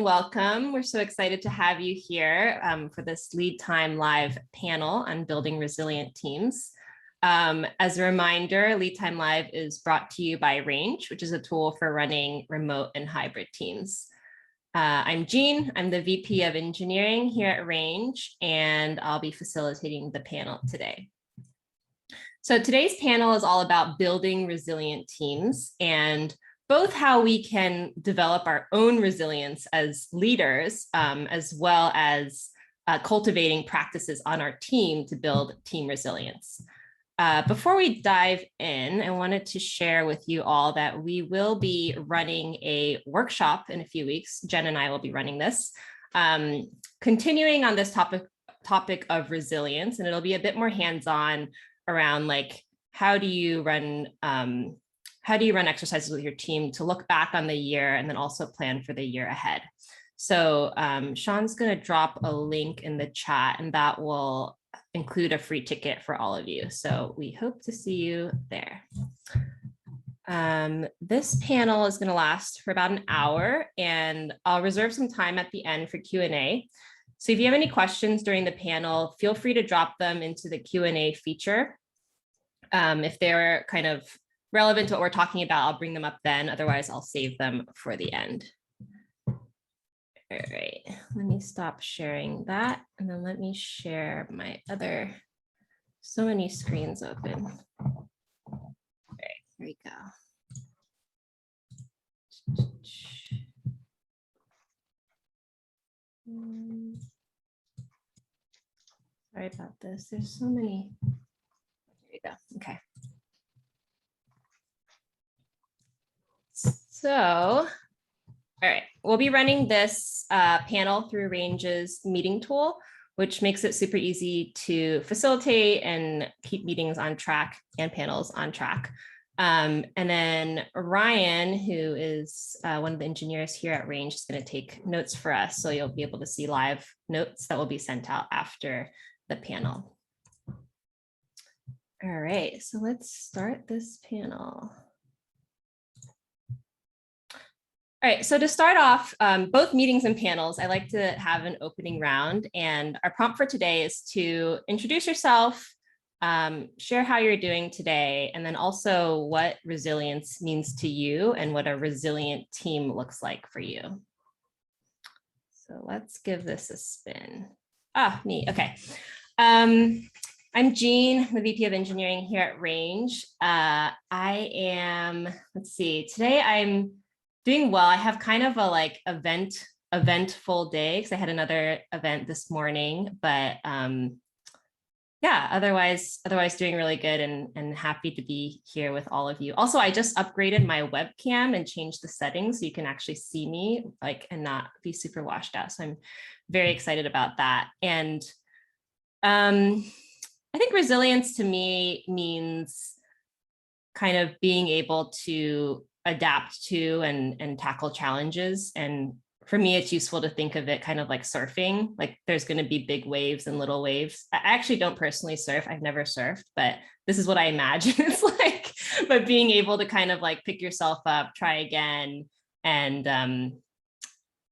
Welcome. We're so excited to have you here for this Lead Time Live panel on building resilient teams. As a reminder, Lead Time Live is brought to you by Range, which is a tool for running remote and hybrid teams. I'm Jean. I'm the VP of Engineering here at Range, and I'll be facilitating the panel today. So today's panel is all about building resilient teams and both how we can develop our own resilience as leaders, as well as cultivating practices on our team to build team resilience. Before we dive in, I wanted to share with you all that we will be running a workshop in a few weeks. Jen and I will be running this, continuing on this topic of resilience, and it'll be a bit more hands-on around like how do you run exercises with your team to look back on the year and then also plan for the year ahead. So Sean's going to drop a link in the chat, and that will include a free ticket for all of you. So we hope to see you there. This panel is going to last for about an hour, and I'll reserve some time at the end for Q&A. So if you have any questions during the panel, feel free to drop them into the Q&A feature. If they're kind of relevant to what we're talking about, I'll bring them up then. Otherwise, I'll save them for the end. All right, let me stop sharing that. And then let me share my other, so many screens open. All right, here we go. Sorry about this. There's so many. There you go. Okay. So, all right, we'll be running this panel through Range's meeting tool, which makes it super easy to facilitate and keep meetings on track and panels on track. And then Ryan, who is one of the engineers here at Range, is going to take notes for us. So you'll be able to see live notes that will be sent out after the panel. All right, so let's start this panel. All right, so to start off, both meetings and panels, I like to have an opening round, and our prompt for today is to introduce yourself, share how you're doing today, and then also what resilience means to you and what a resilient team looks like for you. So let's give this a spin. Me, okay. I'm Jean, the VP of Engineering here at Range. I am, let's see, today I'm doing well. I have kind of a like eventful day because I had another event this morning, but yeah, otherwise doing really good and happy to be here with all of you. Also, I just upgraded my webcam and changed the settings so you can actually see me like and not be super washed out. So I'm very excited about that. And I think resilience to me means kind of being able to adapt to and tackle challenges. And for me, it's useful to think of it kind of like surfing, like there's going to be big waves and little waves. I actually don't personally surf. I've never surfed, but this is what I imagine it's like, but being able to kind of like pick yourself up, try again. And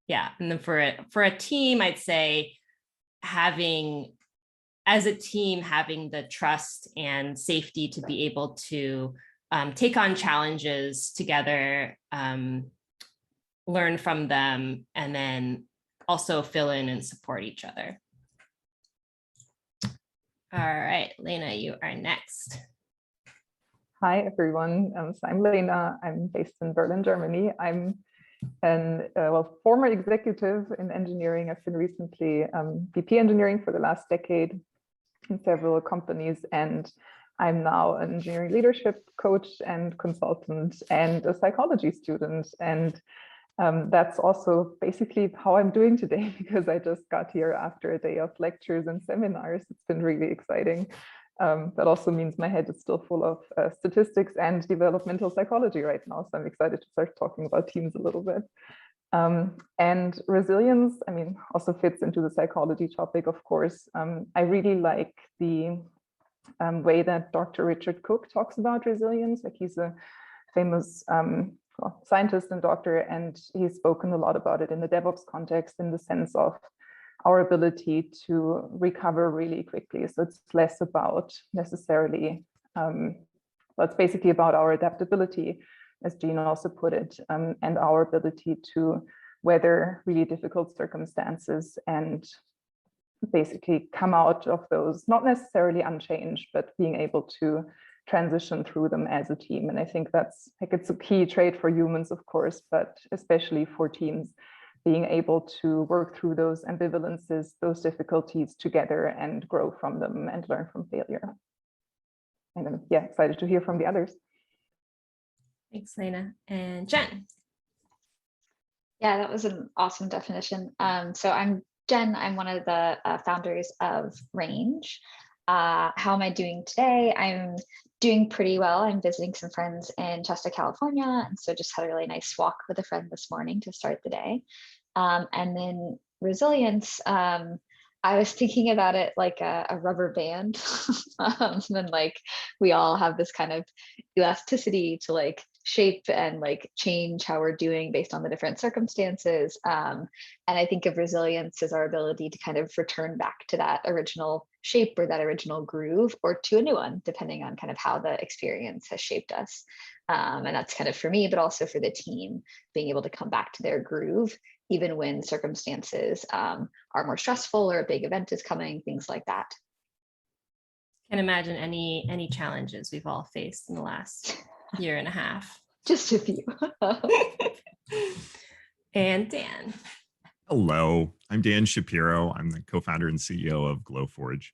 yeah, and then for a team, I'd say having the trust and safety to be able to take on challenges together, learn from them, and then also fill in and support each other. All right, Lena, you are next. Hi, everyone. So I'm Lena. I'm based in Berlin, Germany. I'm an former executive in engineering. I've been recently VP engineering for the last decade in several companies, and I'm now an engineering leadership coach and consultant and a psychology student. And that's also basically how I'm doing today, because I just got here after a day of lectures and seminars. It's been really exciting. That also means my head is still full of statistics and developmental psychology right now. So I'm excited to start talking about teams a little bit. And resilience, I mean, also fits into the psychology topic, of course. I really like the way that Dr. Richard Cook talks about resilience. Like he's a famous scientist and doctor, and he's spoken a lot about it in the DevOps context in the sense of our ability to recover really quickly. So it's less about necessarily, it's basically about our adaptability, as Jean also put it, and our ability to weather really difficult circumstances and basically come out of those, not necessarily unchanged, but being able to transition through them as a team. And I think that's like, it's a key trait for humans, of course, but especially for teams, being able to work through those ambivalences, those difficulties together and grow from them and learn from failure. And I'm excited to hear from the others. Thanks, Lena. And Jen. Yeah, that was an awesome definition. So I'm Jen. I'm one of the founders of Range. How am I doing today? I'm doing pretty well. I'm visiting some friends in Chester, California, and so just had a really nice walk with a friend this morning to start the day. And then resilience, I was thinking about it like a rubber band. And like we all have this kind of elasticity to like shape and like change how we're doing based on the different circumstances. And I think of resilience as our ability to kind of return back to that original shape or that original groove, or to a new one, depending on kind of how the experience has shaped us. And that's kind of for me, but also for the team, being able to come back to their groove, even when circumstances are more stressful or a big event is coming, things like that. Can imagine any challenges we've all faced in the last year and a half. Just a few. And Dan. Hello, I'm Dan Shapiro. I'm the co-founder and CEO of Glowforge.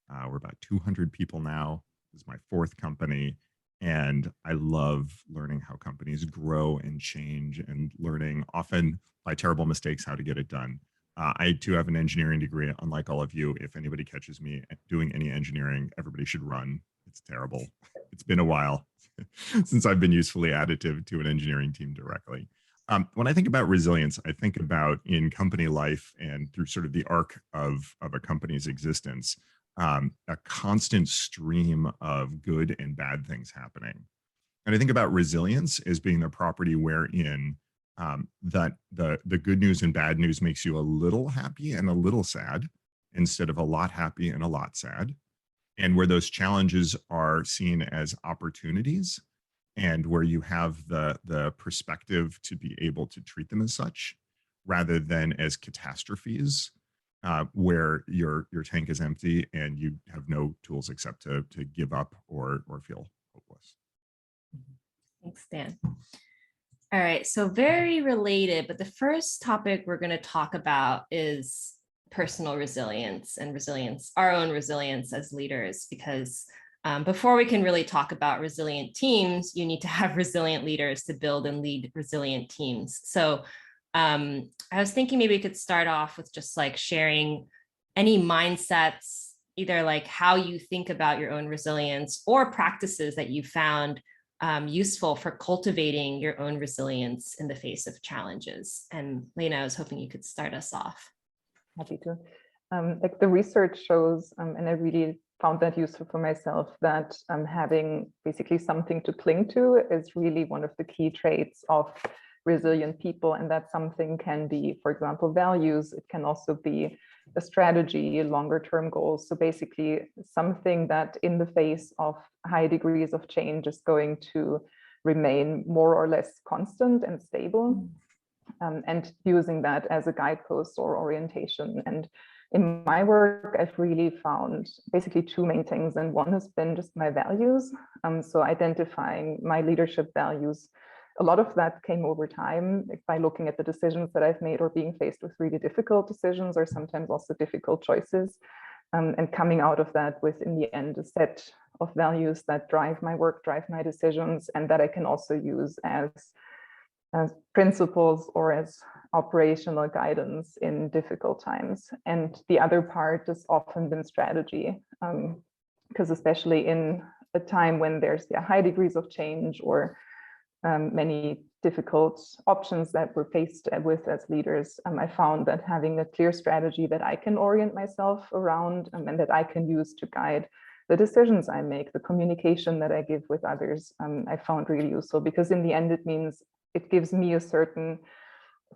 We're about 200 people now. This is my fourth company. And I love learning how companies grow and change, and learning often by terrible mistakes how to get it done. I too have an engineering degree. Unlike all of you, if anybody catches me doing any engineering, everybody should run. It's terrible. It's been a while since I've been usefully additive to an engineering team directly. When I think about resilience, I think about in company life and through sort of the arc of a company's existence, a constant stream of good and bad things happening. And I think about resilience as being the property wherein that the good news and bad news makes you a little happy and a little sad, instead of a lot happy and a lot sad. And where those challenges are seen as opportunities, and where you have the perspective to be able to treat them as such, rather than as catastrophes, where your tank is empty and you have no tools except to give up or feel hopeless. Thanks, Dan. All right, so very related, but the first topic we're going to talk about is personal resilience and resilience, our own resilience as leaders, because before we can really talk about resilient teams, you need to have resilient leaders to build and lead resilient teams. So I was thinking maybe we could start off with just like sharing any mindsets, either like how you think about your own resilience or practices that you found useful for cultivating your own resilience in the face of challenges. And Lena, I was hoping you could start us off. Happy to. Like the research shows, and I really found that useful for myself, that having basically something to cling to is really one of the key traits of resilient people. And that something can be, for example, values. It can also be a strategy, longer term goals. So basically something that in the face of high degrees of change is going to remain more or less constant and stable, and using that as a guidepost or orientation. And in my work, I've really found basically two main things. And one has been just my values. So identifying my leadership values. A lot of that came over time by looking at the decisions that I've made, or being faced with really difficult decisions, or sometimes also difficult choices, and coming out of that with, in the end, a set of values that drive my work, drive my decisions, and that I can also use as principles or as operational guidance in difficult times. And the other part has often been strategy, because especially in a time when there's high degrees of change or many difficult options that we're faced with as leaders, I found that having a clear strategy that I can orient myself around, and that I can use to guide the decisions I make, the communication that I give with others, I found really useful, because in the end it means it gives me a certain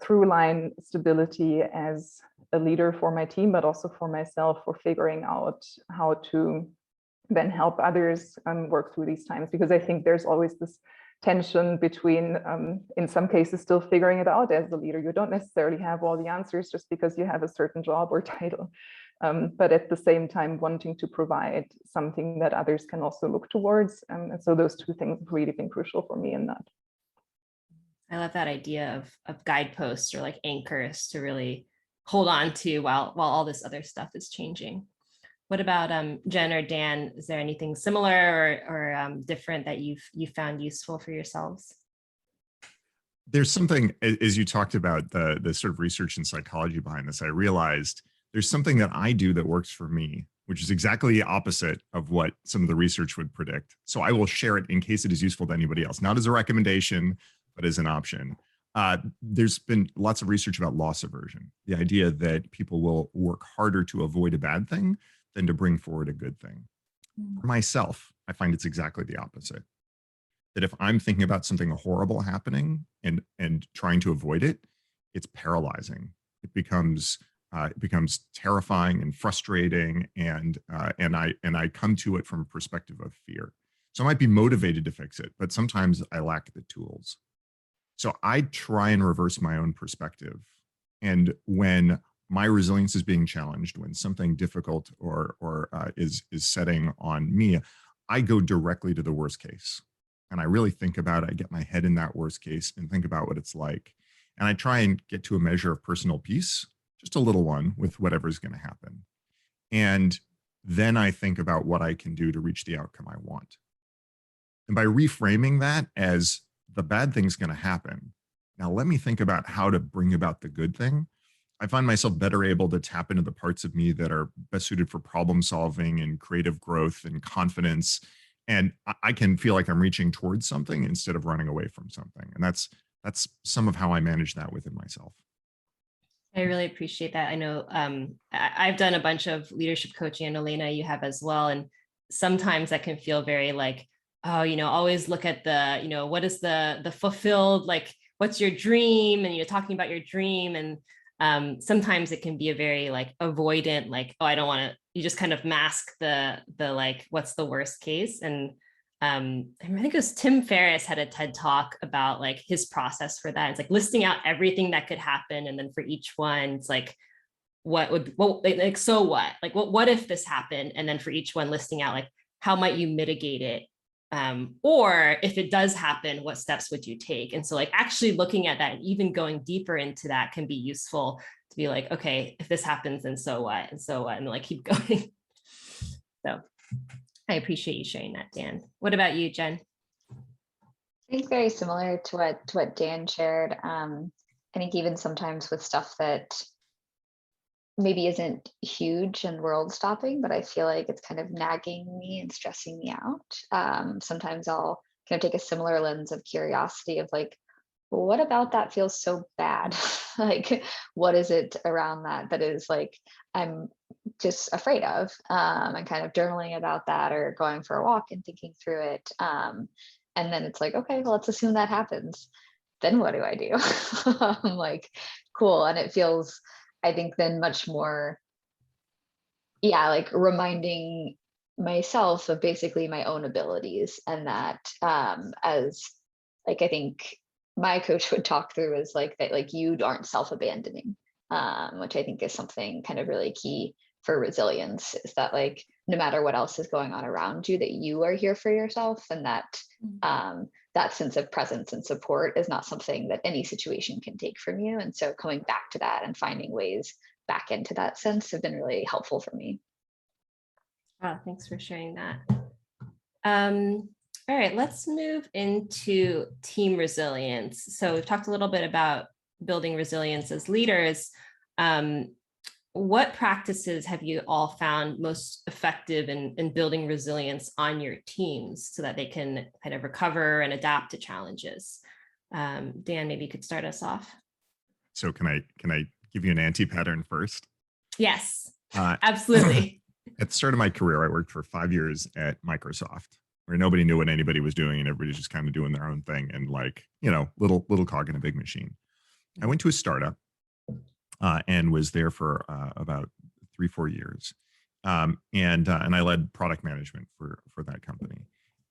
through line stability as a leader for my team, but also for myself, for figuring out how to then help others work through these times. Because I think there's always this tension between, in some cases, still figuring it out as the leader. You don't necessarily have all the answers just because you have a certain job or title. But at the same time, wanting to provide something that others can also look towards. And so those two things have really been crucial for me in that. I love that idea of guideposts or like anchors to really hold on to while all this other stuff is changing. What about Jen or Dan? Is there anything similar or different that you found useful for yourselves? There's something, as you talked about the sort of research and psychology behind this, I realized there's something that I do that works for me, which is exactly the opposite of what some of the research would predict. So I will share it in case it is useful to anybody else, not as a recommendation, but as an option. There's been lots of research about loss aversion, the idea that people will work harder to avoid a bad thing than to bring forward a good thing. For myself, I find it's exactly the opposite. That if I'm thinking about something horrible happening and trying to avoid it, it's paralyzing. It becomes terrifying and frustrating, and I come to it from a perspective of fear. So I might be motivated to fix it, but sometimes I lack the tools. So I try and reverse my own perspective. And when my resilience is being challenged, when something difficult or is setting on me, I go directly to the worst case. And I really think about it. I get my head in that worst case and think about what it's like. And I try and get to a measure of personal peace, just a little one, with whatever's going to happen. And then I think about what I can do to reach the outcome I want. And by reframing that as the bad thing's going to happen, now let me think about how to bring about the good thing. I find myself better able to tap into the parts of me that are best suited for problem solving and creative growth and confidence. And I can feel like I'm reaching towards something instead of running away from something. And that's some of how I manage that within myself. I really appreciate that. I know I've done a bunch of leadership coaching, and Lena, you have as well. And sometimes that can feel very like, oh, always look at the, what is the fulfilled, like, what's your dream? And you're talking about your dream. And sometimes it can be a very like avoidant, like, oh, I don't want to, you just kind of mask the like, what's the worst case? And I think it was Tim Ferriss had a TED talk about like his process for that. It's like listing out everything that could happen. And then for each one, it's like, so what? Like, what if this happened? And then for each one listing out like, how might you mitigate it? Or if it does happen, what steps would you take? And so like actually looking at that and even going deeper into that can be useful to be like, okay, if this happens, then so what? And so what? And like keep going. So I appreciate you sharing that, Dan. What about you, Jen? I think very similar to what Dan shared. I think even sometimes with stuff that maybe isn't huge and world stopping, but I feel like it's kind of nagging me and stressing me out. Sometimes I'll kind of take a similar lens of curiosity of like, well, what about that feels so bad? Like, what is it around that is like, I'm just afraid of, and kind of journaling about that or going for a walk and thinking through it. And then it's like, okay, well, let's assume that happens. Then what do I do? I'm like, cool. And it feels, I think, then much more, like reminding myself of basically my own abilities, and that as like, I think my coach would talk through is like that, like you aren't self-abandoning, which I think is something kind of really key for resilience, is that like, no matter what else is going on around you, that you are here for yourself, and that that sense of presence and support is not something that any situation can take from you. And so coming back to that and finding ways back into that sense have been really helpful for me. Wow, thanks for sharing that. All right, let's move into team resilience. So we've talked a little bit about building resilience as leaders. What practices have you all found most effective in building resilience on your teams so that they can kind of recover and adapt to challenges? Dan, maybe you could start us off. So can I give you an anti-pattern first? Yes, absolutely. At the start of my career, I worked for 5 years at Microsoft, where nobody knew what anybody was doing and everybody's just kind of doing their own thing and like, little cog in a big machine. I went to a startup and was there for about 3-4 years. And I led product management for that company.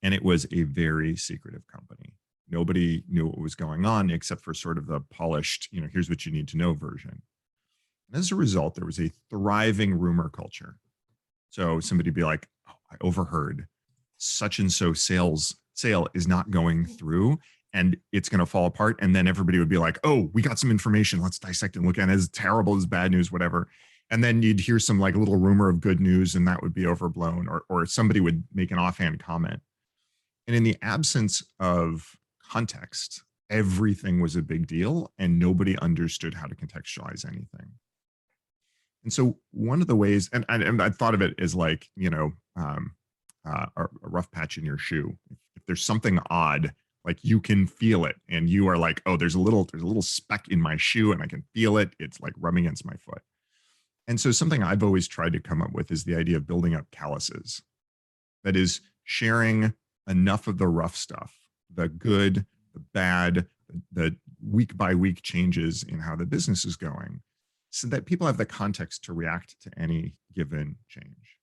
And it was a very secretive company. Nobody knew what was going on except for sort of the polished, here's what you need to know version. And as a result, there was a thriving rumor culture. So somebody would be like, oh, I overheard such and so sale is not going through and it's going to fall apart. And then everybody would be like, oh, we got some information. Let's dissect and look at it. As terrible as bad news, whatever. And then you'd hear some like little rumor of good news and that would be overblown, or somebody would make an offhand comment. And in the absence of context, everything was a big deal and nobody understood how to contextualize anything. And so one of the ways, and I thought of it as like, a rough patch in your shoe. If there's something odd, like you can feel it and you are like, oh, there's a little speck in my shoe and I can feel it. It's like rubbing against my foot. And so something I've always tried to come up with is the idea of building up calluses. That is sharing enough of the rough stuff, the good, the bad, the week by week changes in how the business is going, so that people have the context to react to any given change.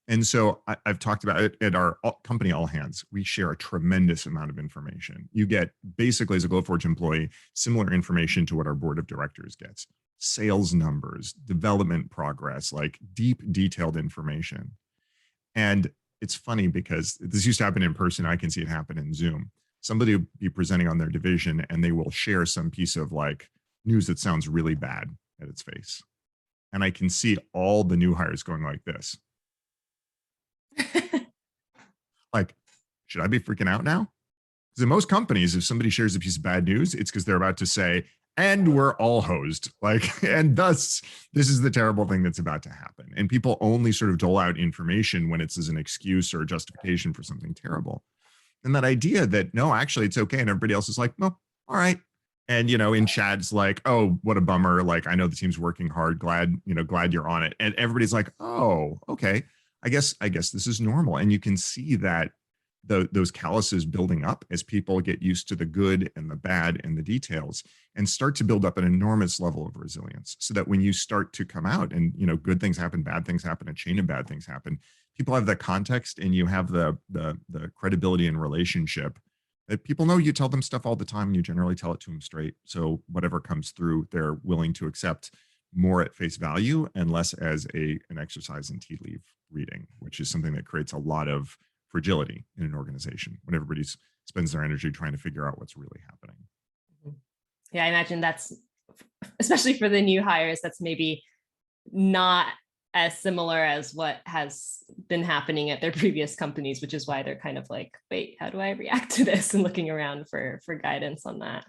And so I've talked about it at our company, All Hands. We share a tremendous amount of information. You get basically, as a Glowforge employee, similar information to what our board of directors gets. Sales numbers, development progress, like deep, detailed information. And it's funny because this used to happen in person. I can see it happen in Zoom. Somebody will be presenting on their division and they will share some piece of like news that sounds really bad at its face. And I can see all the new hires going like this. Like, should I be freaking out now? Because in most companies, if somebody shares a piece of bad news, it's because they're about to say, and we're all hosed. Like, and thus, this is the terrible thing that's about to happen. And people only sort of dole out information when it's as an excuse or a justification for something terrible. And that idea that, no, actually, it's okay. And everybody else is like, no, all right. And, in chat's like, oh, what a bummer. Like, I know the team's working hard. Glad you're on it. And everybody's like, oh, okay. I guess this is normal. And you can see that those calluses building up as people get used to the good and the bad and the details and start to build up an enormous level of resilience, so that when you start to come out and, good things happen, bad things happen, a chain of bad things happen, people have the context and you have the credibility and relationship that people know you tell them stuff all the time and you generally tell it to them straight. So whatever comes through, they're willing to accept more at face value and less as an exercise in tea leaf reading, which is something that creates a lot of fragility in an organization when everybody spends their energy trying to figure out what's really happening. Yeah, I imagine that's, especially for the new hires, that's maybe not as similar as what has been happening at their previous companies, which is why they're kind of like, wait, how do I react to this? And looking around for guidance on that.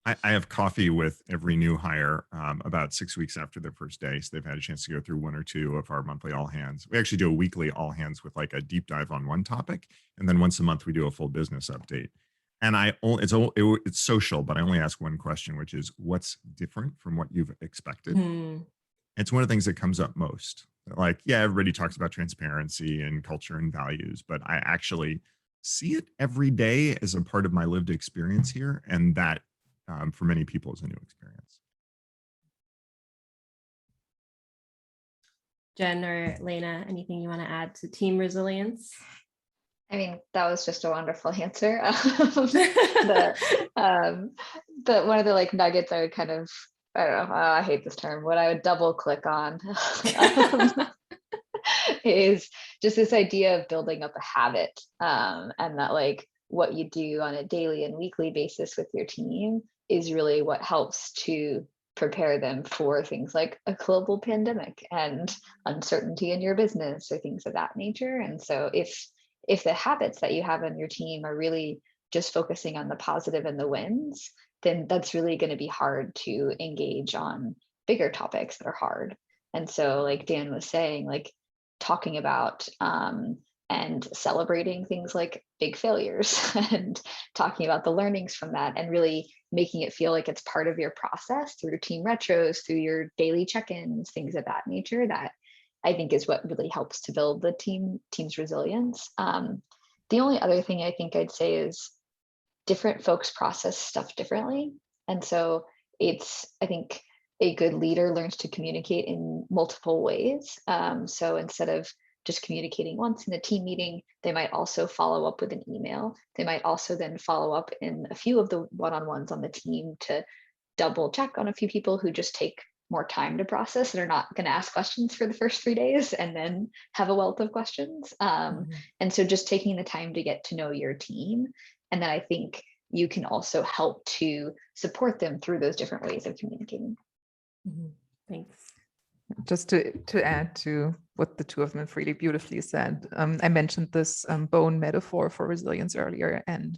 I have coffee with every new hire about 6 weeks after their first day. So they've had a chance to go through 1 or 2 of our monthly all hands. We actually do a weekly all hands with like a deep dive on one topic. And then once a month, we do a full business update. And it's social, but I only ask one question, which is what's different from what you've expected? It's one of the things that comes up most. Like, yeah, everybody talks about transparency and culture and values, but I actually see it every day as a part of my lived experience here. And that for many people is a new experience. Jen or Lena, anything you want to add to team resilience? I mean, that was just a wonderful answer. But one of the like nuggets I would kind of, I don't know, I hate this term, what I would double click on is just this idea of building up a habit, and that like what you do on a daily and weekly basis with your team is really what helps to prepare them for things like a global pandemic and uncertainty in your business or things of that nature. And so if the habits that you have on your team are really just focusing on the positive and the wins, then that's really going to be hard to engage on bigger topics that are hard. And so like Dan was saying, like talking about and celebrating things like big failures and talking about the learnings from that and really making it feel like it's part of your process through team retros, through your daily check-ins, things of that nature, that I think is what really helps to build the team's resilience. The only other thing I think I'd say is different folks process stuff differently. And so I think a good leader learns to communicate in multiple ways. So instead of just communicating once in a team meeting, they might also follow up with an email. They might also then follow up in a few of the one-on-ones on the team to double check on a few people who just take more time to process and are not going to ask questions for the first 3 days and then have a wealth of questions. And so just taking the time to get to know your team. And then I think you can also help to support them through those different ways of communicating. Thanks. Just to add to what the two of them have really beautifully said, I mentioned this bone metaphor for resilience earlier, and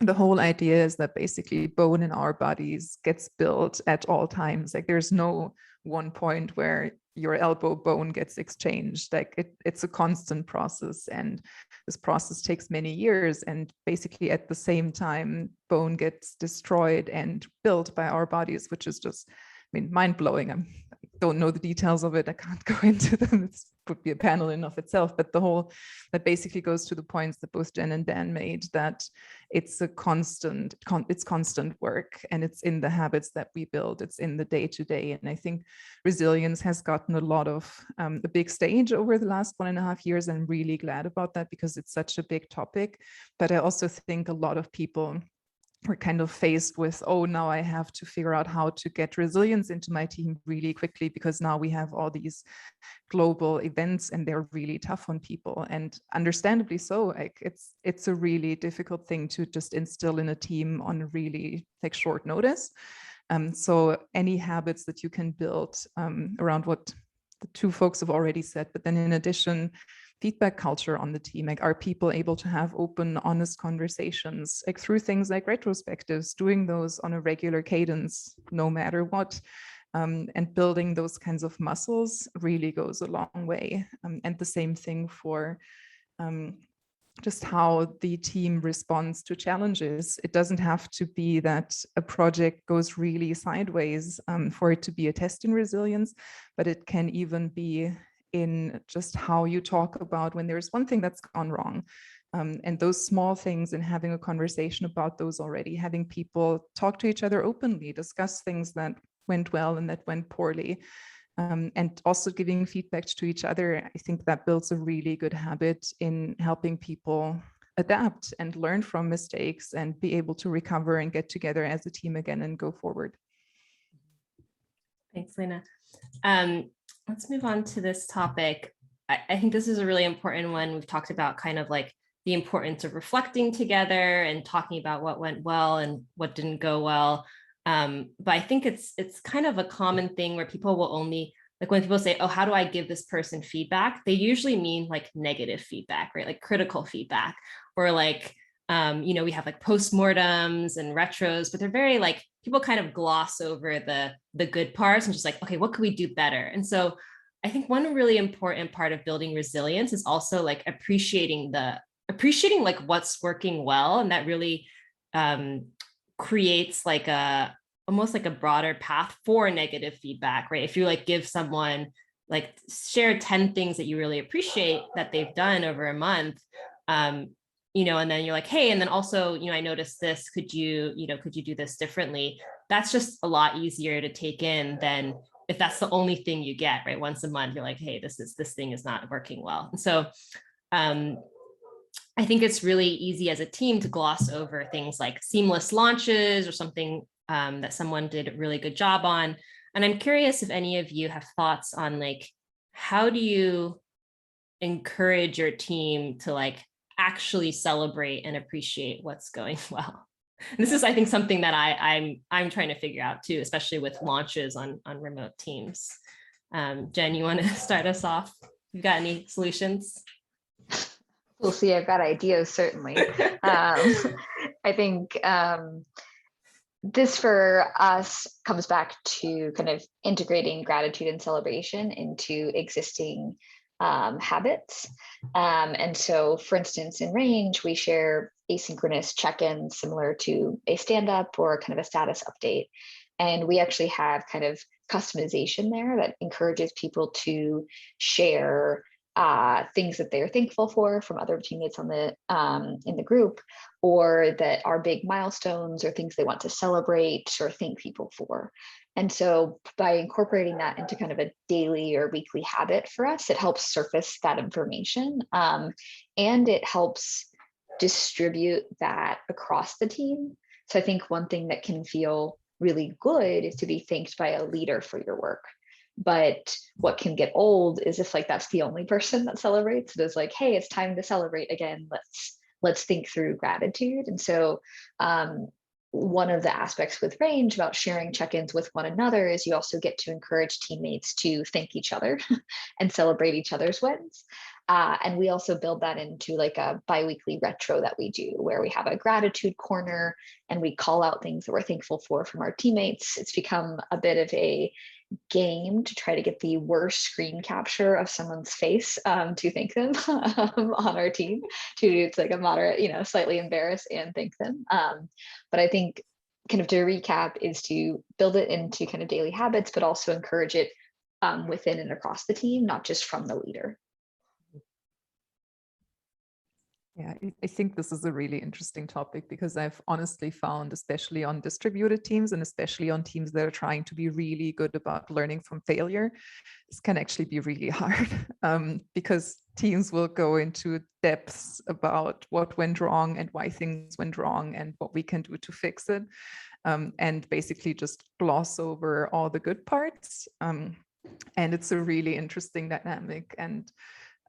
the whole idea is that basically bone in our bodies gets built at all times. Like there's no one point where your elbow bone gets exchanged. Like it's a constant process, and this process takes many years, and basically at the same time bone gets destroyed and built by our bodies, which is just, I mean, mind-blowing. I don't know the details of it. I can't go into them. It would be a panel in of itself, but that basically goes to the points that both Jen and Dan made, that it's a constant work, and it's in the habits that we build. It's in the day-to-day. And I think resilience has gotten a lot of a big stage over the last 1.5 years. I'm really glad about that because it's such a big topic. But I also think a lot of people we're kind of faced with, oh, now I have to figure out how to get resilience into my team really quickly, because now we have all these global events and they're really tough on people, and understandably so. Like it's a really difficult thing to just instill in a team on really like short notice. So any habits that you can build around what the two folks have already said, but then in addition, feedback culture on the team. Like, are people able to have open, honest conversations, like through things like retrospectives, doing those on a regular cadence, no matter what, and building those kinds of muscles really goes a long way. And the same thing for just how the team responds to challenges. It doesn't have to be that a project goes really sideways for it to be a test in resilience, but it can even be in just how you talk about when there's one thing that's gone wrong. And those small things, and having a conversation about those already, having people talk to each other openly, discuss things that went well and that went poorly, and also giving feedback to each other. I think that builds a really good habit in helping people adapt and learn from mistakes and be able to recover and get together as a team again and go forward. Thanks, Lena. Let's move on to this topic. I think this is a really important one. We've talked about kind of like the importance of reflecting together and talking about what went well and what didn't go well. But I think it's kind of a common thing where people will only, like when people say, oh, how do I give this person feedback? They usually mean like negative feedback, right? Like critical feedback, or like, we have like postmortems and retros, but they're very like, people kind of gloss over the good parts and just like, okay, what could we do better? And so I think one really important part of building resilience is also like appreciating like what's working well. And that really creates like almost like a broader path for negative feedback, right? If you like give someone, like share 10 things that you really appreciate that they've done over a month, and then you're like, hey, and then also, I noticed this, could you do this differently? That's just a lot easier to take in than if that's the only thing you get, right? Once a month, you're like, hey, this thing is not working well. And so I think it's really easy as a team to gloss over things like seamless launches or something that someone did a really good job on. And I'm curious if any of you have thoughts on like, how do you encourage your team to like actually celebrate and appreciate what's going well? And this is, I think, something that I'm trying to figure out too, especially with launches on remote teams. Jen, you want to start us off? You got any solutions? We'll see. I've got ideas, certainly. I think this for us comes back to kind of integrating gratitude and celebration into existing habits. And so, for instance, in Range, we share asynchronous check-ins similar to a stand-up or kind of a status update. And we actually have kind of customization there that encourages people to share things that they're thankful for from other teammates on the in the group, or that are big milestones or things they want to celebrate or thank people for. And so by incorporating that into kind of a daily or weekly habit for us, it helps surface that information, and it helps distribute that across the team. So I think one thing that can feel really good is to be thanked by a leader for your work. But what can get old is if like that's the only person that celebrates. It is like, hey, it's time to celebrate again. Let's think through gratitude. And so one of the aspects with Range about sharing check-ins with one another is you also get to encourage teammates to thank each other and celebrate each other's wins. And we also build that into like a biweekly retro that we do, where we have a gratitude corner and we call out things that we're thankful for from our teammates. It's become a bit of a game to try to get the worst screen capture of someone's face to thank them on our team. It's like a moderate, slightly embarrass and thank them. But I think kind of to recap is to build it into kind of daily habits, but also encourage it within and across the team, not just from the leader. Yeah, I think this is a really interesting topic because I've honestly found, especially on distributed teams and especially on teams that are trying to be really good about learning from failure, this can actually be really hard because teams will go into depths about what went wrong and why things went wrong and what we can do to fix it, and basically just gloss over all the good parts. And it's a really interesting dynamic. And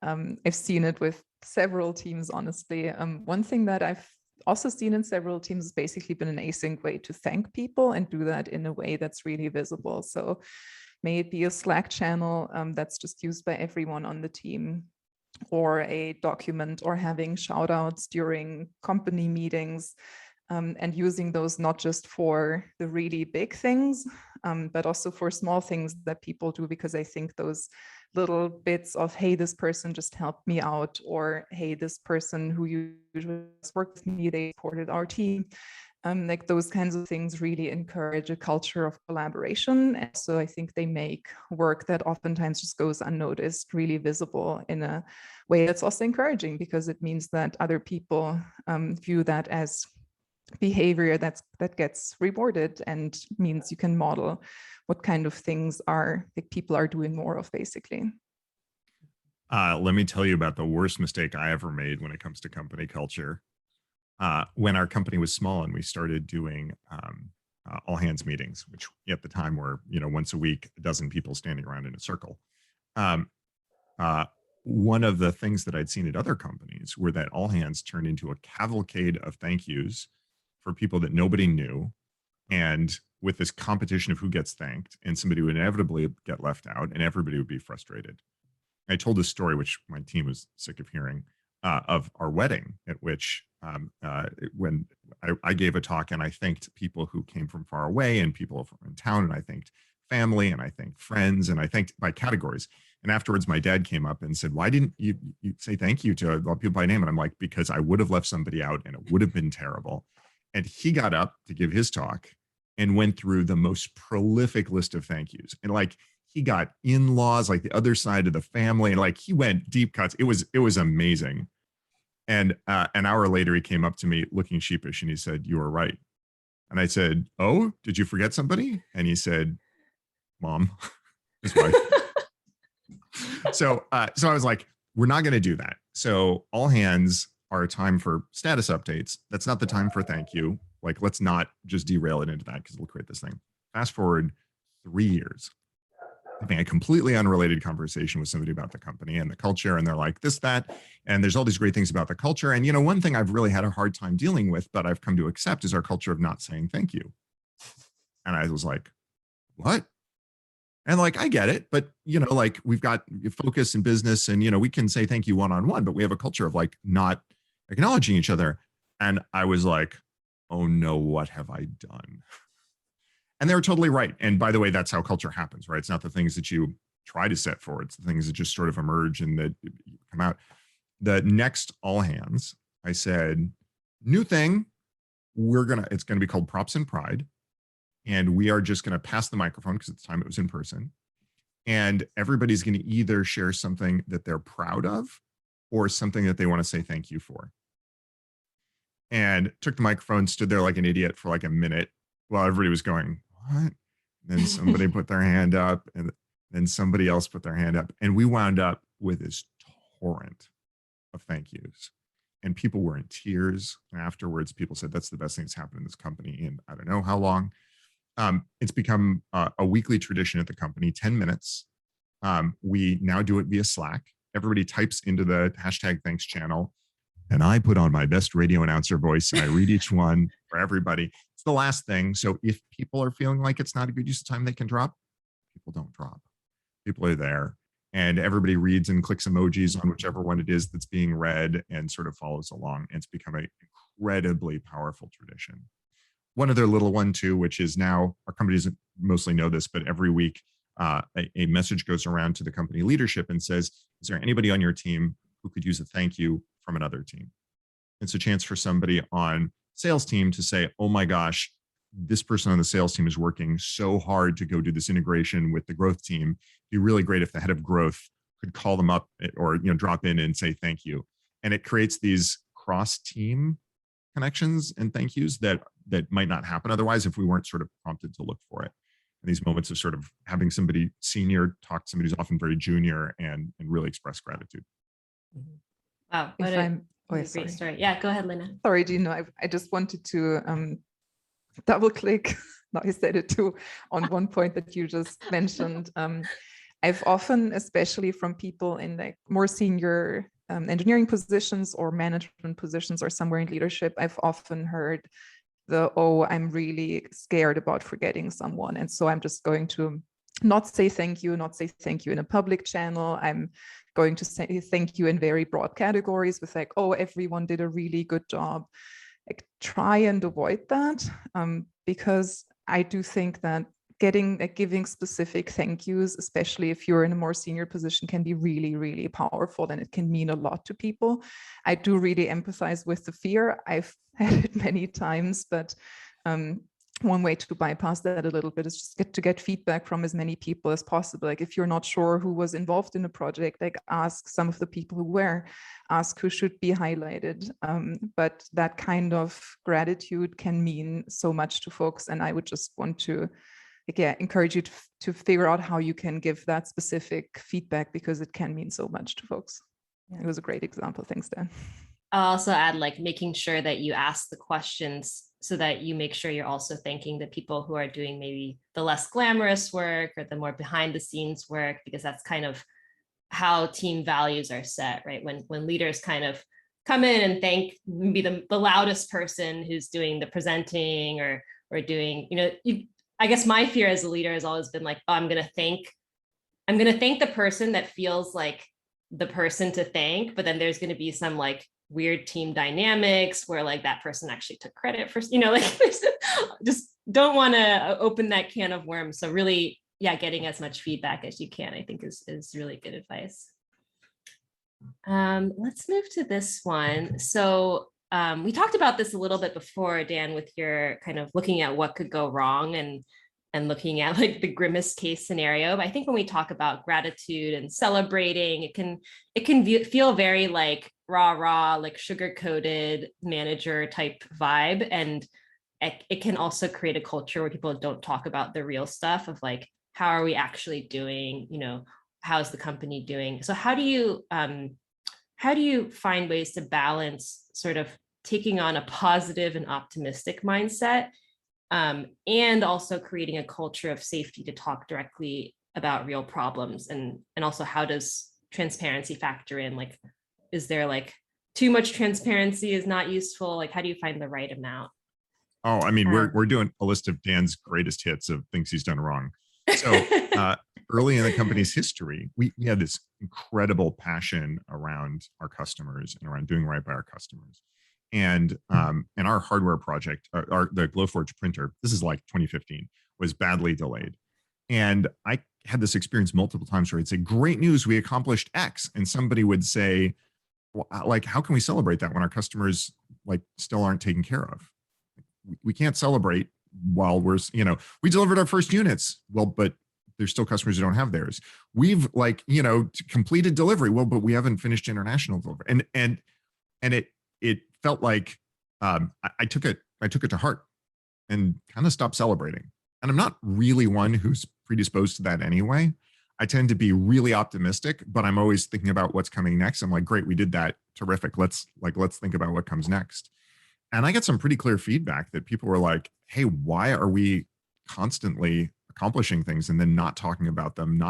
I've seen it with several teams, honestly. One thing that I've also seen in several teams has basically been an async way to thank people and do that in a way that's really visible. So may it be a Slack channel that's just used by everyone on the team, or a document, or having shout outs during company meetings, and using those not just for the really big things, but also for small things that people do, because I think those little bits of, hey, this person just helped me out, or hey, this person who usually worked with me, they supported our team. Like those kinds of things really encourage a culture of collaboration. And so I think they make work that oftentimes just goes unnoticed really visible in a way that's also encouraging, because it means that other people view that as behavior that gets rewarded, and means you can model what kind of things people are doing more of, basically. Let me tell you about the worst mistake I ever made when it comes to company culture. When our company was small and we started doing all hands meetings, which at the time were, once a week, a dozen people standing around in a circle. One of the things that I'd seen at other companies were that all hands turned into a cavalcade of thank yous for people that nobody knew, and with this competition of who gets thanked, and somebody would inevitably get left out and everybody would be frustrated. I told this story, which my team was sick of hearing, of our wedding, at which when I gave a talk and I thanked people who came from far away and people from in town, and I thanked family and I thanked friends and I thanked by categories. And afterwards, my dad came up and said, why didn't you say thank you to people by name? And I'm like, because I would have left somebody out and it would have been terrible. And he got up to give his talk and went through the most prolific list of thank yous. And like, he got in-laws, like the other side of the family, and like he went deep cuts. It was amazing. And an hour later, he came up to me looking sheepish and he said, "You were right." And I said, "Oh, did you forget somebody?" And he said, "Mom," his wife. So I was like, we're not going to do that. So all hands are a time for status updates. That's not the time for thank you. Like, let's not just derail it into that, because it'll create this thing. Fast forward 3 years, having a completely unrelated conversation with somebody about the company and the culture. And they're like, this, that, and there's all these great things about the culture. And, one thing I've really had a hard time dealing with, but I've come to accept, is our culture of not saying thank you. And I was like, what? And like, I get it, but like, we've got focus in business and, we can say thank you one-on-one, but we have a culture of like not acknowledging each other. And I was like, oh no, what have I done? And they were totally right. And by the way, that's how culture happens, right? It's not the things that you try to set forward. It's the things that just sort of emerge and that come out. The next all hands, I said, new thing, it's going to be called Props and Pride. And we are just going to pass the microphone, because at the time it was in person. And everybody's going to either share something that they're proud of or something that they want to say thank you for. And took the microphone, stood there like an idiot for like a minute while everybody was going, what? Then somebody put their hand up, and then somebody else put their hand up. And we wound up with this torrent of thank yous. And people were in tears. And afterwards, people said, that's the best thing that's happened in this company in I don't know how long. It's become a weekly tradition at the company, 10 minutes. We now do it via Slack. Everybody types into the #thanks channel. And I put on my best radio announcer voice and I read each one for everybody. It's the last thing. So if people are feeling like it's not a good use of time, they can drop. People don't drop. People are there. And everybody reads and clicks emojis on whichever one it is that's being read and sort of follows along. And it's become an incredibly powerful tradition. One other little one too, which is now our company doesn't mostly know this, but every week a message goes around to the company leadership and says, is there anybody on your team who could use a thank you from another team? It's a chance for somebody on sales team to say, oh my gosh, this person on the sales team is working so hard to go do this integration with the growth team. It'd be really great if the head of growth could call them up or drop in and say thank you. And it creates these cross-team connections and thank yous that might not happen otherwise if we weren't sort of prompted to look for it. And these moments of sort of having somebody senior talk to somebody who's often very junior and really express gratitude. Wow, what a great story. Yeah, go ahead, Lena. Sorry, Gino, I just wanted to double click, no, I said it too, on one point that you just mentioned. I've often, especially from people in like more senior engineering positions or management positions or somewhere in leadership, I've often heard oh, I'm really scared about forgetting someone. And so I'm just going to not say thank you in a public channel. I'm going to say thank you in very broad categories with like, oh, everyone did a really good job. Like, try and avoid that because I do think that giving specific thank yous, especially if you're in a more senior position, can be really, really powerful, and it can mean a lot to people. I do really empathize with the fear. I've had it many times, but one way to bypass that a little bit is just to get feedback from as many people as possible. Like, if you're not sure who was involved in a project, like, ask some of the people who were, ask who should be highlighted. But that kind of gratitude can mean so much to folks. And I would just want to, encourage you to figure out how you can give that specific feedback, because it can mean so much to folks. Yeah. It was a great example. Thanks, Dan. I'll also add, like, making sure that you ask the questions so that you make sure you're also thanking the people who are doing maybe the less glamorous work or the more behind the scenes work, because that's kind of how team values are set, right? When leaders kind of come in and thank maybe the loudest person who's doing the presenting or doing, I guess my fear as a leader has always been like, oh, I'm going to thank the person that feels like the person to thank, but then there's going to be some like weird team dynamics where like that person actually took credit for, just don't want to open that can of worms. So really, getting as much feedback as you can, I think is really good advice. Let's move to this one. So we talked about this a little bit before, Dan, with your kind of looking at what could go wrong and looking at like the grimmest case scenario. But I think when we talk about gratitude and celebrating, it can feel very like rah, like sugar-coated manager type vibe. And it can also create a culture where people don't talk about the real stuff of like, how are we actually doing? How's the company doing? So how do you find ways to balance sort of taking on a positive and optimistic mindset and also creating a culture of safety to talk directly about real problems? And also, how does transparency factor in? Like, is there like too much transparency is not useful? Like, how do you find the right amount? Oh, I mean, we're doing a list of Dan's greatest hits of things he's done wrong. So early in the company's history, we had this incredible passion around our customers and around doing right by our customers. And our hardware project, the Glowforge printer, this is like 2015, was badly delayed. And I had this experience multiple times where I'd say, great news, we accomplished X. And somebody would say, well, like, how can we celebrate that when our customers like still aren't taken care of? We can't celebrate while we delivered our first units. Well, but there's still customers who don't have theirs. We've completed delivery. Well, but we haven't finished international delivery. And it felt like I took it to heart and kind of stopped celebrating. And I'm not really one who's predisposed to that anyway. I tend to be really optimistic, but I'm always thinking about what's coming next. I'm like, great, we did that. Terrific. Let's think about what comes next. And I got some pretty clear feedback that people were like, hey, why are we constantly accomplishing things and then not talking about them?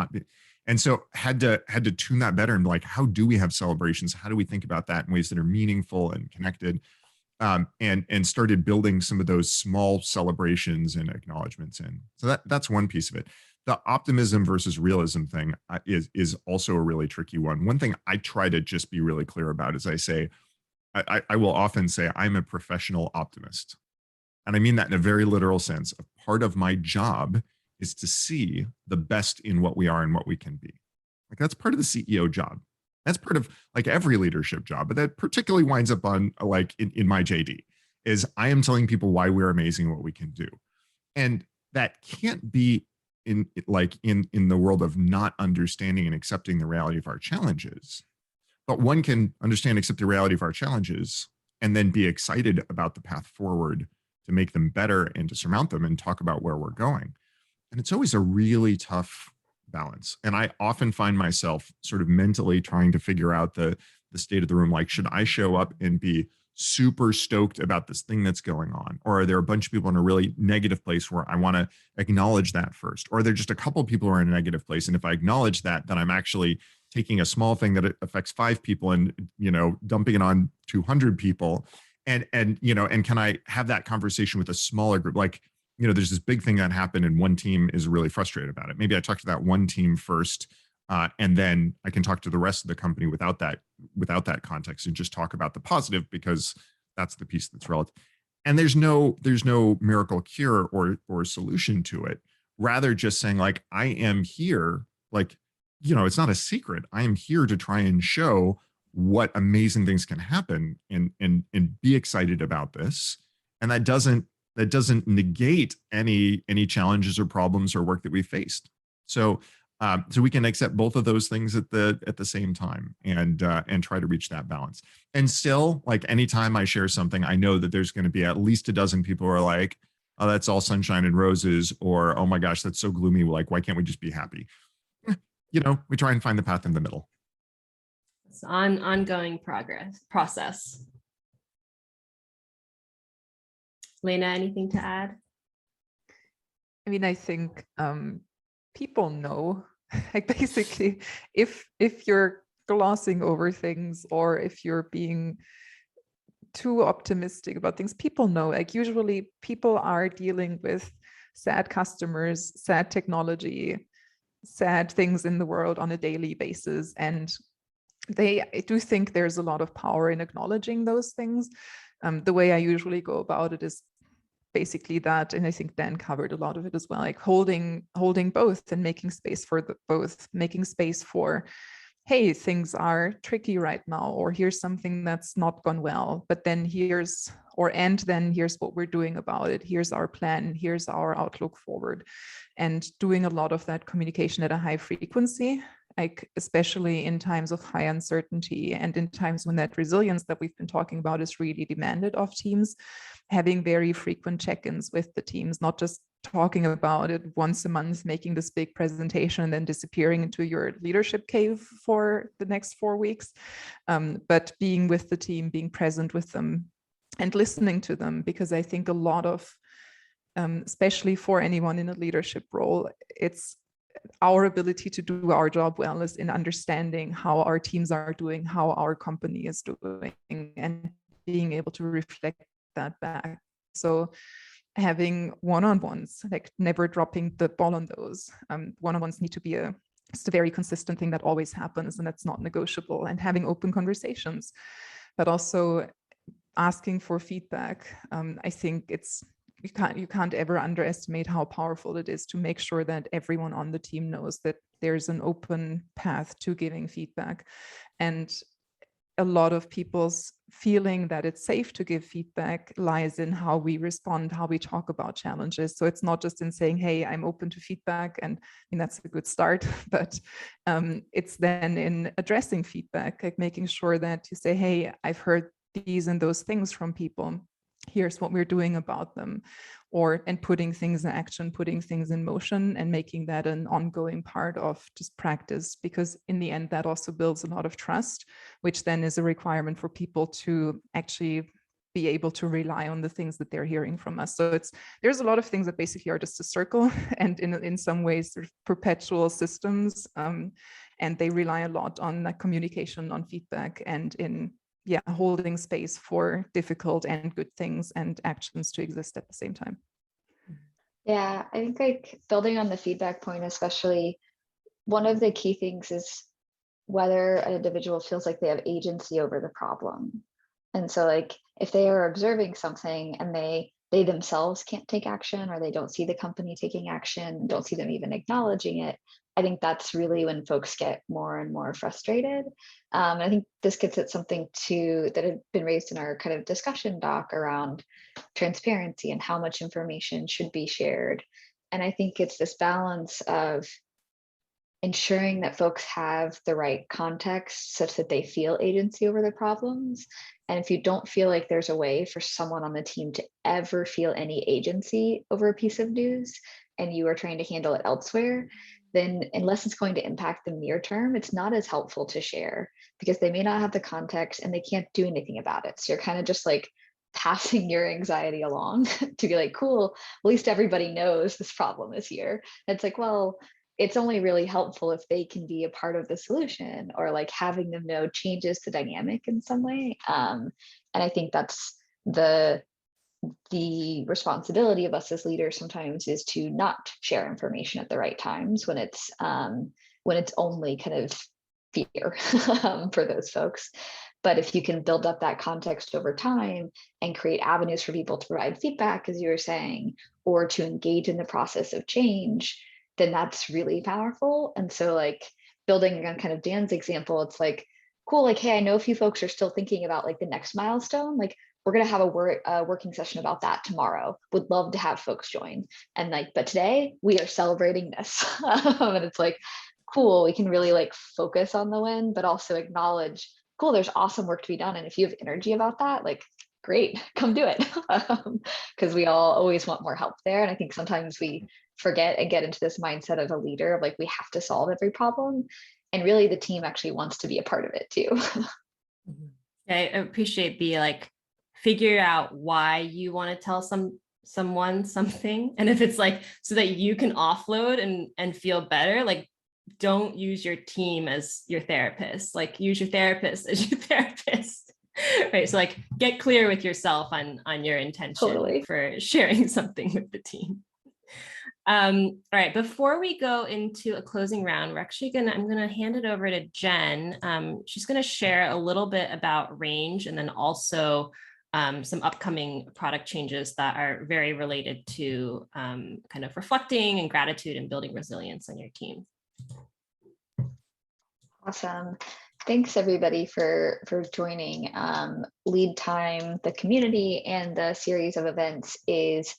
And so had to tune that better and be like, how do we have celebrations? How do we think about that in ways that are meaningful and connected? And started building some of those small celebrations and acknowledgments in. So that's one piece of it. The optimism versus realism thing is also a really tricky one. One thing I try to just be really clear about is I will often say I'm a professional optimist. And I mean that in a very literal sense. A part of my job is to see the best in what we are and what we can be. Like that's part of the CEO job. That's part of like every leadership job, but that particularly winds up on like in my JD is I am telling people why we're amazing, what we can do. And that can't be in the world of not understanding and accepting the reality of our challenges. But one can understand, accept the reality of our challenges, and then be excited about the path forward to make them better and to surmount them and talk about where we're going. And it's always a really tough balance. And I often find myself sort of mentally trying to figure out the state of the room. Like, should I show up and be super stoked about this thing that's going on? Or are there a bunch of people in a really negative place where I want to acknowledge that first? Or are there just a couple of people who are in a negative place? And if I acknowledge that, then I'm actually taking a small thing that affects 5 people and, dumping it on 200 people. And can I have that conversation with a smaller group? Like, there's this big thing that happened and one team is really frustrated about it. Maybe I talk to that one team first, and then I can talk to the rest of the company without that context and just talk about the positive, because that's the piece that's relative. And there's no miracle cure or solution to it. Rather, just saying like, I am here, like, it's not a secret. I am here to try and show what amazing things can happen and be excited about this. And that doesn't negate any challenges or problems or work that we faced. So we can accept both of those things at the same time and try to reach that balance. And still, like, anytime I share something, I know that there's going to be at least a dozen people who are like, oh, that's all sunshine and roses, or, oh my gosh, that's so gloomy. Like, why can't we just be happy? We try and find the path in the middle. It's ongoing process. Lena, anything to add? I mean, I think people know, like, basically, if you're glossing over things or if you're being too optimistic about things, people know. Like, usually people are dealing with sad customers, sad technology, sad things in the world on a daily basis. And I do think there's a lot of power in acknowledging those things. The way I usually go about it is basically that, and I think Dan covered a lot of it as well, like holding both and making space for both, making space for, hey, things are tricky right now, or here's something that's not gone well, but then here's what we're doing about it. Here's our plan, here's our outlook forward, and doing a lot of that communication at a high frequency, like especially in times of high uncertainty and in times when that resilience that we've been talking about is really demanded of teams, having very frequent check-ins with the teams, not just talking about it once a month, making this big presentation and then disappearing into your leadership cave for the next 4 weeks, but being with the team, being present with them and listening to them, because I think a lot of, especially for anyone in a leadership role, it's our ability to do our job well is in understanding how our teams are doing, how our company is doing, and being able to reflect that back. So having one-on-ones, like never dropping the ball on those. One-on-ones need to be it's a very consistent thing that always happens, and that's not negotiable. And having open conversations, but also asking for feedback. I think you can't ever underestimate how powerful it is to make sure that everyone on the team knows that there's an open path to giving feedback. And a lot of people's feeling that it's safe to give feedback lies in how we respond, how we talk about challenges. So it's not just in saying, hey, I'm open to feedback, and I mean, that's a good start, but it's then in addressing feedback, like making sure that you say, hey, I've heard these and those things from people. Here's what we're doing about them, and putting things in action, putting things in motion, and making that an ongoing part of just practice, because in the end, that also builds a lot of trust, which then is a requirement for people to actually be able to rely on the things that they're hearing from us. So there's a lot of things that basically are just a circle, and in some ways they're perpetual systems, and they rely a lot on communication, on feedback, and in holding space for difficult and good things and actions to exist at the same time. Yeah, I think like building on the feedback point, especially, one of the key things is whether an individual feels like they have agency over the problem. And so like if they are observing something and they themselves can't take action, or they don't see the company taking action, don't see them even acknowledging it, I think that's really when folks get more and more frustrated. I think this gets at something too that had been raised in our kind of discussion doc around transparency and how much information should be shared. And I think it's this balance of ensuring that folks have the right context such that they feel agency over the problems. And if you don't feel like there's a way for someone on the team to ever feel any agency over a piece of news, and you are trying to handle it elsewhere, then unless it's going to impact the near term, it's not as helpful to share, because they may not have the context and they can't do anything about it. So you're kind of just like passing your anxiety along to be like, cool, at least everybody knows this problem is here. And it's like, well, it's only really helpful if they can be a part of the solution, or like having them know changes the dynamic in some way. And I think that's the responsibility of us as leaders sometimes, is to not share information at the right times when it's only kind of fear for those folks. But if you can build up that context over time and create avenues for people to provide feedback, as you were saying, or to engage in the process of change, then that's really powerful. And so like building on kind of Dan's example, it's like, cool, like, hey, I know a few folks are still thinking about like the next milestone. Like, we're going to have a working session about that tomorrow. Would love to have folks join. And like, but today we are celebrating this. And it's like, cool, we can really like focus on the win, but also acknowledge, cool, there's awesome work to be done. And if you have energy about that, like, great, come do it. Because we all always want more help there. And I think sometimes we forget and get into this mindset of a leader of like, we have to solve every problem. And really the team actually wants to be a part of it too. I appreciate the like, figure out why you want to tell someone something. And if it's like, so that you can offload and feel better, like, don't use your team as your therapist, like use your therapist as your therapist. Right. So like get clear with yourself on your intention for sharing something with the team. All right, before we go into a closing round, I'm gonna hand it over to Jen. She's gonna share a little bit about Range, and then also some upcoming product changes that are very related to kind of reflecting and gratitude and building resilience on your team. Awesome. Thanks everybody for joining. Lead Time, the community, and the series of events is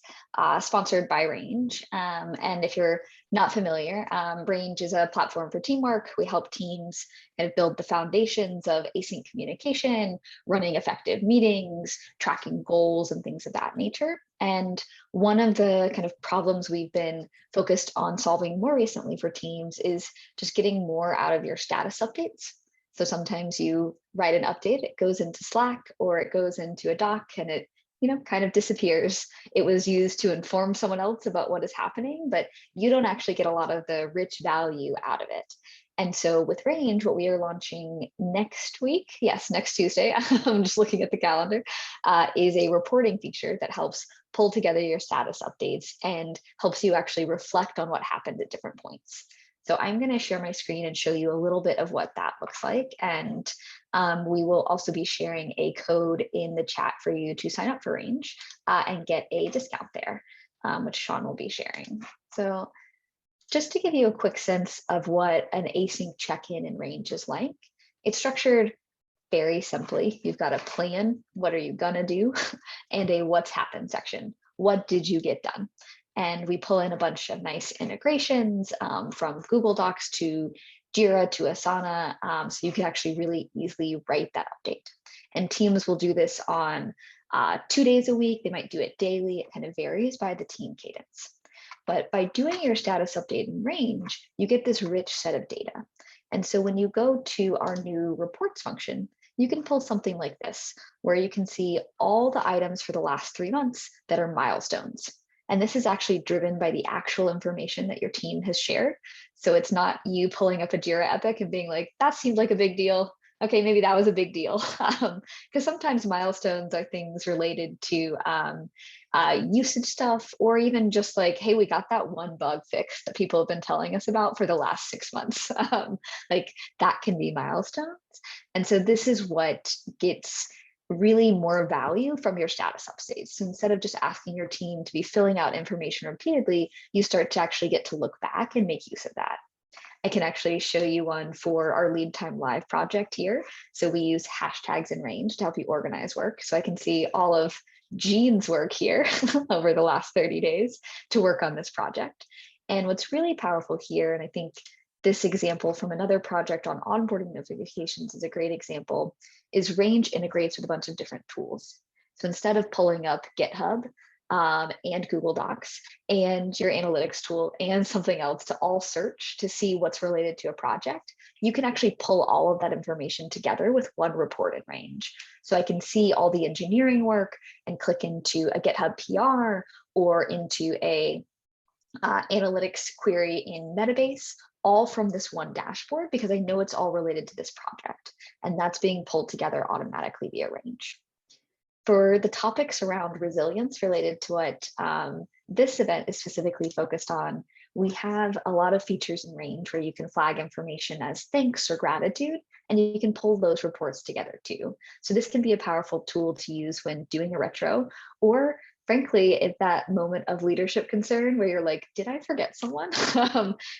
sponsored by Range. And if you're not familiar, Range is a platform for teamwork. We help teams kind of build the foundations of async communication, running effective meetings, tracking goals, and things of that nature. And one of the kind of problems we've been focused on solving more recently for teams is just getting more out of your status updates. So sometimes you write an update, it goes into Slack or it goes into a doc, and it, kind of disappears. It was used to inform someone else about what is happening, but you don't actually get a lot of the rich value out of it. And so with Range, what we are launching next week, yes, next Tuesday, I'm just looking at the calendar, is a reporting feature that helps pull together your status updates and helps you actually reflect on what happened at different points. So I'm going to share my screen and show you a little bit of what that looks like. And we will also be sharing a code in the chat for you to sign up for Range and get a discount there, which Sean will be sharing. So just to give you a quick sense of what an async check-in in Range is like, it's structured very simply, you've got a plan, what are you gonna do, and a what's happened section. What did you get done? And we pull in a bunch of nice integrations from Google Docs to Jira to Asana, so you can actually really easily write that update. And teams will do this on 2 days a week. They might do it daily. It kind of varies by the team cadence. But by doing your status update in Range, you get this rich set of data. And so when you go to our new reports function, you can pull something like this, where you can see all the items for the last 3 months that are milestones. And this is actually driven by the actual information that your team has shared. So it's not you pulling up a Jira epic and being like, that seemed like a big deal. Okay, maybe that was a big deal. Because sometimes milestones are things related to usage stuff, or even just like, hey, we got that one bug fixed that people have been telling us about for the last 6 months. Like that can be milestones. And so this is what gets really more value from your status updates. So instead of just asking your team to be filling out information repeatedly, you start to actually get to look back and make use of that. I can actually show you one for our Lead Time Live project here. So we use hashtags in Range to help you organize work. So I can see all of Jean's work here over the last 30 days to work on this project. And what's really powerful here, and I think this example from another project on onboarding notifications is a great example, is Range integrates with a bunch of different tools. So instead of pulling up GitHub and Google Docs and your analytics tool and something else to all search to see what's related to a project, you can actually pull all of that information together with one report in Range. So I can see all the engineering work and click into a GitHub PR or into a analytics query in Metabase, all from this one dashboard, because I know it's all related to this project, and that's being pulled together automatically via Range. For the topics around resilience related to what this event is specifically focused on, we have a lot of features in Range where you can flag information as thanks or gratitude, and you can pull those reports together too. So this can be a powerful tool to use when doing a retro, or frankly, at that moment of leadership concern where you're like, did I forget someone?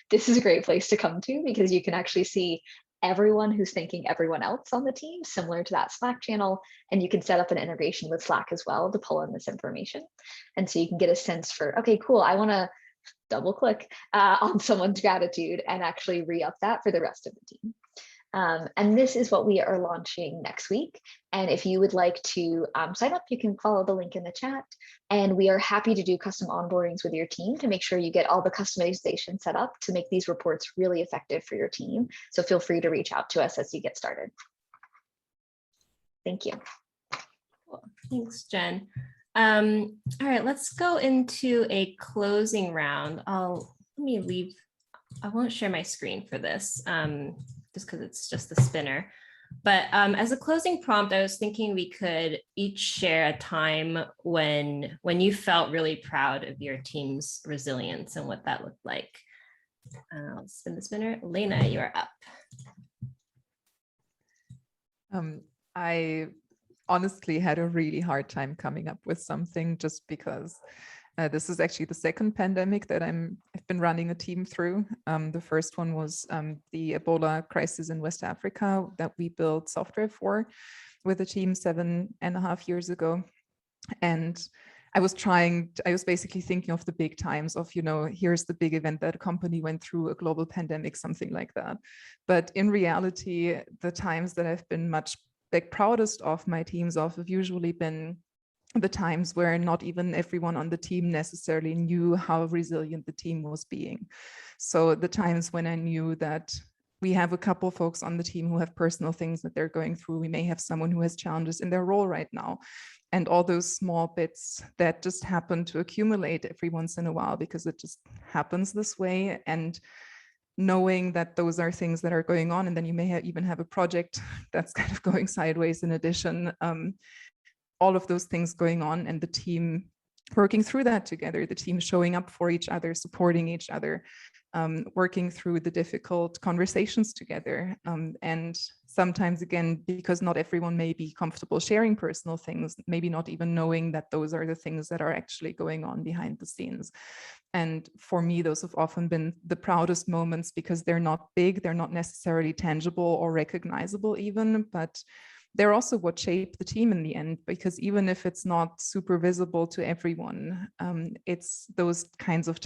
This is a great place to come to, because you can actually see everyone who's thanking everyone else on the team, similar to that Slack channel. And you can set up an integration with Slack as well to pull in this information. And so you can get a sense for, okay, cool, I want to double click on someone's gratitude and actually re-up that for the rest of the team. And this is what we are launching next week. And if you would like to sign up, you can follow the link in the chat. And we are happy to do custom onboardings with your team to make sure you get all the customization set up to make these reports really effective for your team. So feel free to reach out to us as you get started. Thank you. Cool. Thanks, Jen. All right, let's go into a closing round. Let me leave. I won't share my screen for this. Just because it's just the spinner. But as a closing prompt, I was thinking we could each share a time when you felt really proud of your team's resilience and what that looked like. I'll spin the spinner. Lena, you are up. I honestly had a really hard time coming up with something, just because this is actually the second pandemic that I've been running a team through. The first one was the Ebola crisis in West Africa that we built software for with a team 7.5 years ago. And I was basically thinking of the big times of, here's the big event that a company went through, a global pandemic, something like that. But in reality, the times that I've been proudest of my teams of have usually been the times where not even everyone on the team necessarily knew how resilient the team was being. So the times when I knew that we have a couple folks on the team who have personal things that they're going through. We may have someone who has challenges in their role right now. And all those small bits that just happen to accumulate every once in a while, because it just happens this way. And knowing that those are things that are going on, and then you may even have a project that's kind of going sideways in addition. All of those things going on, and the team working through that together, the team showing up for each other, supporting each other, working through the difficult conversations together. And sometimes, again, because not everyone may be comfortable sharing personal things, maybe not even knowing that those are the things that are actually going on behind the scenes. And for me, those have often been the proudest moments, because they're not big, they're not necessarily tangible or recognizable even, but they're also what shape the team in the end, because even if it's not super visible to everyone, it's those kinds of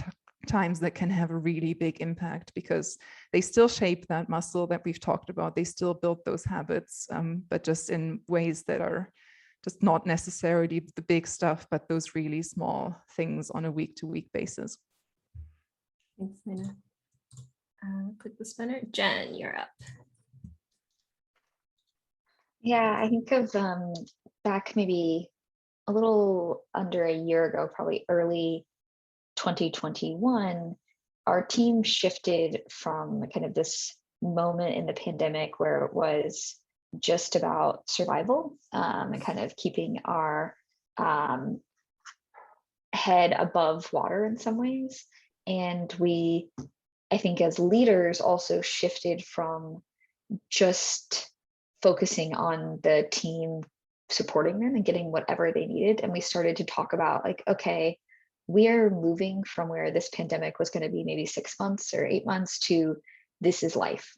times that can have a really big impact, because they still shape that muscle that we've talked about. They still build those habits, but just in ways that are just not necessarily the big stuff, but those really small things on a week-to-week basis. Thanks, Lena. Click the spinner. Jen, you're up. Yeah, I think of back maybe a little under a year ago, probably early 2021, our team shifted from kind of this moment in the pandemic where it was just about survival and kind of keeping our head above water in some ways. And we, I think as leaders, also shifted from just focusing on the team, supporting them and getting whatever they needed. And we started to talk about like, okay, we are moving from where this pandemic was going to be maybe 6 months or 8 months to this is life.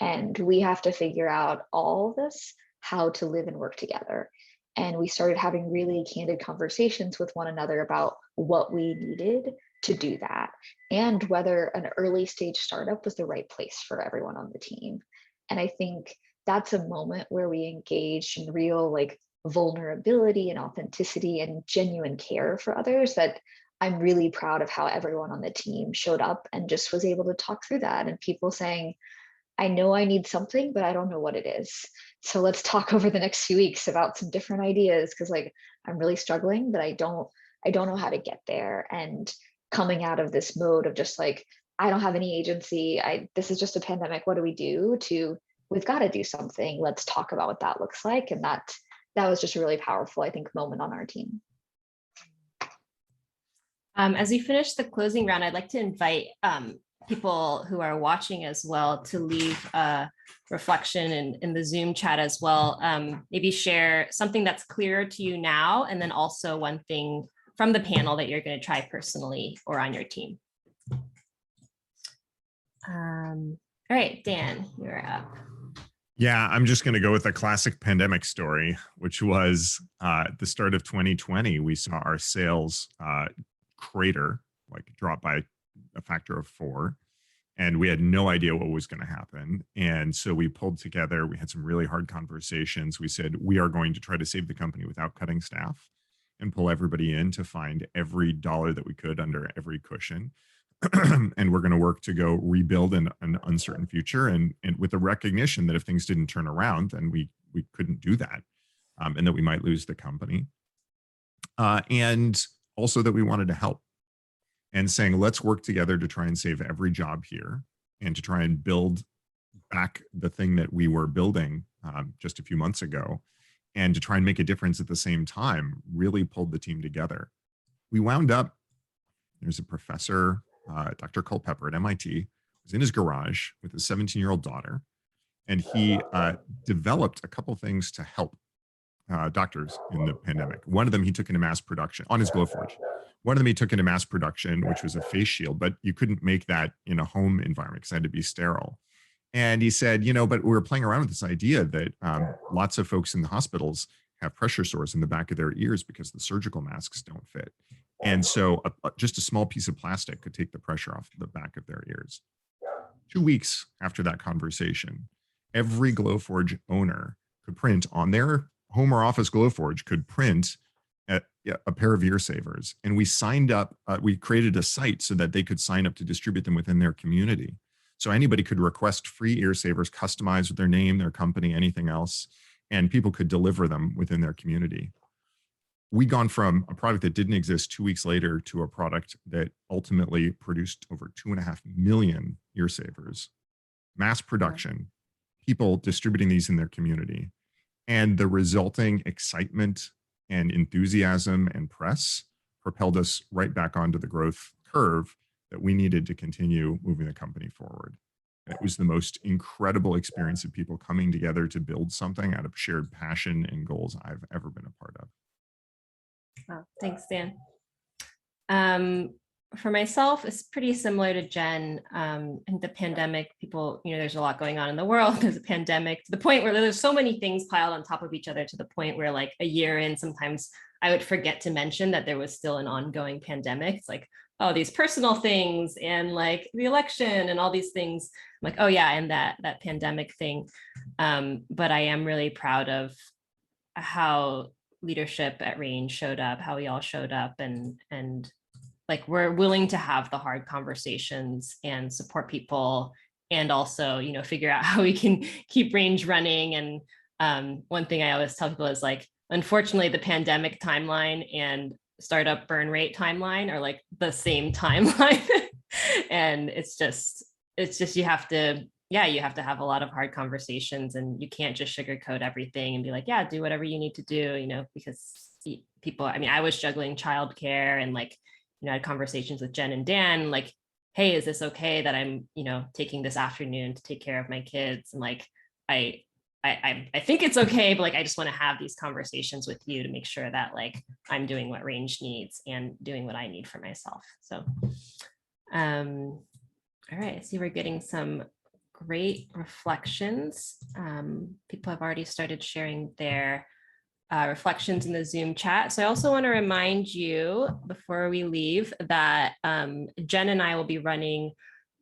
And we have to figure out all of this, how to live and work together. And we started having really candid conversations with one another about what we needed to do that and whether an early stage startup was the right place for everyone on the team. And I think that's a moment where we engaged in real like vulnerability and authenticity and genuine care for others, that I'm really proud of how everyone on the team showed up and just was able to talk through that. And people saying, I know I need something, but I don't know what it is. So let's talk over the next few weeks about some different ideas, because like I'm really struggling, but I don't know how to get there. And coming out of this mode of just like, I don't have any agency. This is just a pandemic. What do we do? To we've got to do something. Let's talk about what that looks like. And that was just a really powerful, I think, moment on our team. As we finish the closing round, I'd like to invite people who are watching as well to leave a reflection in the Zoom chat as well. Maybe share something that's clearer to you now, and then also one thing from the panel that you're going to try personally or on your team. All right, Dan, you're up. Yeah, I'm just going to go with a classic pandemic story, which was at the start of 2020, we saw our sales crater, like drop by a factor of 4. And we had no idea what was going to happen. And so we pulled together, we had some really hard conversations. We said, we are going to try to save the company without cutting staff and pull everybody in to find every dollar that we could under every cushion. And we're going to work to go rebuild an uncertain future, and with the recognition that if things didn't turn around, then we couldn't do that, and that we might lose the company. And also that we wanted to help, and saying, let's work together to try and save every job here and to try and build back the thing that we were building just a few months ago, and to try and make a difference at the same time, really pulled the team together. We wound up, there's a professor, Dr. Culpepper at MIT, was in his garage with his 17-year-old daughter, and he developed a couple things to help doctors in the pandemic. One of them he took into mass production on his Glowforge. One of them he took into mass production, which was a face shield, but you couldn't make that in a home environment because it had to be sterile. And he said, but we were playing around with this idea that lots of folks in the hospitals have pressure sores in the back of their ears because the surgical masks don't fit. And so just a small piece of plastic could take the pressure off the back of their ears. 2 weeks after that conversation, every Glowforge owner could print on their home or office Glowforge, could print a pair of ear savers. And we signed up, we created a site so that they could sign up to distribute them within their community. So anybody could request free ear savers, customized with their name, their company, anything else, and people could deliver them within their community. We'd gone from a product that didn't exist 2 weeks later to a product that ultimately produced over 2.5 million ear savers, mass production, people distributing these in their community. And the resulting excitement and enthusiasm and press propelled us right back onto the growth curve that we needed to continue moving the company forward. And it was the most incredible experience of people coming together to build something out of shared passion and goals I've ever been a part of. Wow, thanks, Dan. for myself, it's pretty similar to Jen. In the pandemic, people, there's a lot going on in the world. There's a pandemic to the point where there's so many things piled on top of each other to the point where like a year in, sometimes I would forget to mention that there was still an ongoing pandemic. It's like, oh, these personal things and like the election and all these things. I'm like, oh yeah, and that pandemic thing. But I am really proud of how leadership at Range showed up, how we all showed up, and like we're willing to have the hard conversations and support people, and also figure out how we can keep Range running. And one thing I always tell people is like, unfortunately, the pandemic timeline and startup burn rate timeline are like the same timeline. And it's just you have to have a lot of hard conversations, and you can't just sugarcoat everything and be like, yeah, do whatever you need to do, because people, I was juggling childcare and like, I had conversations with Jen and Dan, like, hey, is this okay that I'm, taking this afternoon to take care of my kids? And like, I think it's okay, but like, I just want to have these conversations with you to make sure that like I'm doing what Range needs and doing what I need for myself. So, all right, I see we're getting some great reflections. People have already started sharing their reflections in the Zoom chat. So I also want to remind you before we leave that Jen and I will be running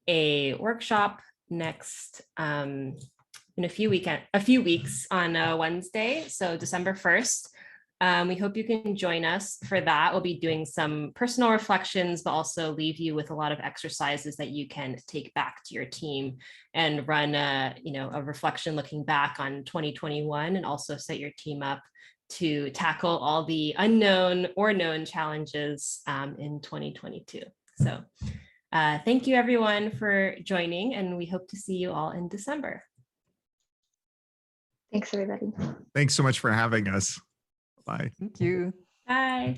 a workshop next in a few weeks on Wednesday, so December 1st. We hope you can join us for that. We'll be doing some personal reflections, but also leave you with a lot of exercises that you can take back to your team and run a reflection looking back on 2021, and also set your team up to tackle all the unknown or known challenges in 2022. So thank you everyone for joining, and we hope to see you all in December. Thanks, everybody. Thanks so much for having us. Bye. Thank you. Bye.